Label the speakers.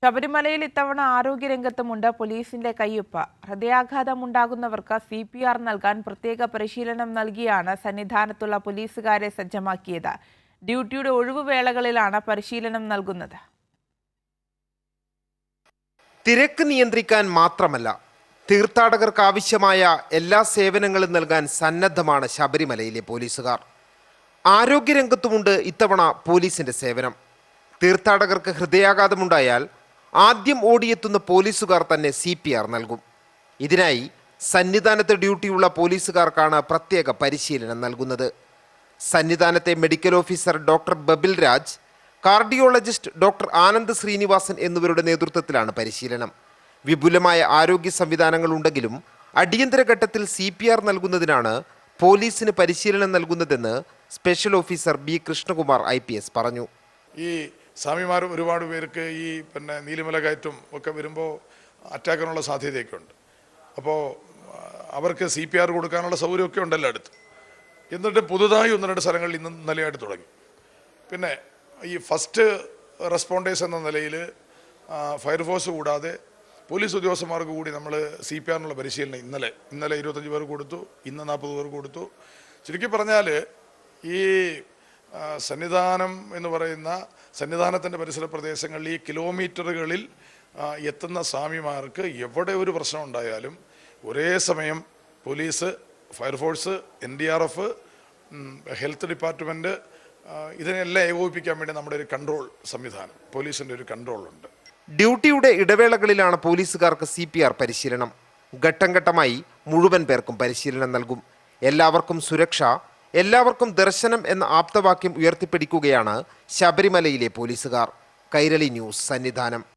Speaker 1: ശബരിമലയിൽ ഇത്തവണ ആരോഗ്യരംഗത്തുമുണ്ട് പോലീസിന്റെ കയ്യൊപ്പ്. ഹൃദയാഘാതമുണ്ടാകുന്നവർക്ക് CPR നൽകാൻ പ്രത്യേക പരിശീലനം നൽകിയാണ് സന്നിധാനത്തുള്ള പോലീസുകാരെ സജ്ജമാക്കിയത്. ഡ്യൂട്ടിയുടെ ഒഴിവുവേളകളിലാണ് പരിശീലനം നൽകുന്നത്.
Speaker 2: തിരക്ക് നിയന്ത്രിക്കാൻ മാത്രമല്ല, തീർത്ഥാടകർക്ക് ആവശ്യമായ എല്ലാ സേവനങ്ങളും നൽകാൻ സന്നദ്ധമാണ് ശബരിമലയിലെ പോലീസുകാർ. ആരോഗ്യരംഗത്തുമുണ്ട് ഇത്തവണ പോലീസിന്റെ സേവനം. തീർത്ഥാടകർക്ക് ഹൃദയാഘാതമുണ്ടായാൽ ആദ്യം ഓടിയെത്തുന്ന പോലീസുകാർ തന്നെ CPR നൽകും. ഇതിനായി സന്നിധാനത്ത് ഡ്യൂട്ടിയുള്ള പോലീസുകാർക്കാണ് പ്രത്യേക പരിശീലനം നൽകുന്നത്. സന്നിധാനത്തെ medical officer doctor Babil Raj, cardiologist doctor Anand Srinivasan എന്നിവരുടെ നേതൃത്വത്തിലാണ് പരിശീലനം. വിപുലമായ ആരോഗ്യ സംവിധാനങ്ങൾ ഉണ്ടെങ്കിലും അടിയന്തര ഘട്ടത്തിൽ CPR നൽകുന്നതിനാണ് പോലീസിന് പരിശീലനം നൽകുന്നതെന്ന് special officer B Krishnakumar IPS പറഞ്ഞു.
Speaker 3: ഈ സ്വാമിമാർ ഒരുപാട് പേർക്ക് ഈ നീലിമല കയറ്റും ഒക്കെ വരുമ്പോൾ അറ്റാക്കിനുള്ള സാധ്യതയൊക്കെ ഉണ്ട്. അപ്പോൾ അവർക്ക് CPR കൊടുക്കാനുള്ള സൗകര്യമൊക്കെ ഉണ്ടല്ലോ അടുത്ത്. എന്നിട്ട് പുതുതായി 1-2 സ്ഥലങ്ങളിൽ ഇന്നലെയായിട്ട് തുടങ്ങി. പിന്നെ ഈ ഫസ്റ്റ് റെസ്പോണ്ടേഴ്സ് എന്ന നിലയിൽ ഫയർഫോഴ്സ് കൂടാതെ പോലീസ് ഉദ്യോഗസ്ഥന്മാർക്ക് കൂടി നമ്മൾ CPRനുള്ള പരിശീലനം ഇന്നലെ 25 പേർക്ക് കൊടുത്തു, ഇന്ന് 40 പേർക്ക് കൊടുത്തു. ചുരുക്കി പറഞ്ഞാൽ ഈ സന്നിധാനം എന്ന് പറയുന്ന സന്നിധാനത്തിൻ്റെ പരിസര പ്രദേശങ്ങളിൽ ഈ കിലോമീറ്ററുകളിൽ എത്തുന്ന സ്വാമിമാർക്ക് എവിടെ ഒരു പ്രശ്നം ഉണ്ടായാലും ഒരേ സമയം police, fire force, NDRF, health department ഇതിനെല്ലാം ഏകോപിപ്പിക്കാൻ വേണ്ടി നമ്മുടെ ഒരു കൺട്രോൾ സംവിധാനം, പോലീസിൻ്റെ ഒരു കൺട്രോളുണ്ട്.
Speaker 2: ഡ്യൂട്ടിയുടെ ഇടവേളകളിലാണ് പോലീസുകാർക്ക് CPR പരിശീലനം. ഘട്ടം ഘട്ടമായി മുഴുവൻ പേർക്കും പരിശീലനം നൽകും. എല്ലാവർക്കും സുരക്ഷ, എല്ലാവർക്കും ദർശനം എന്ന ആപ്തവാക്യം ഉയർത്തിപ്പിടിക്കുകയാണ് ശബരിമലയിലെ പോലീസുകാർ. കൈരളി ന്യൂസ്, സന്നിധാനം.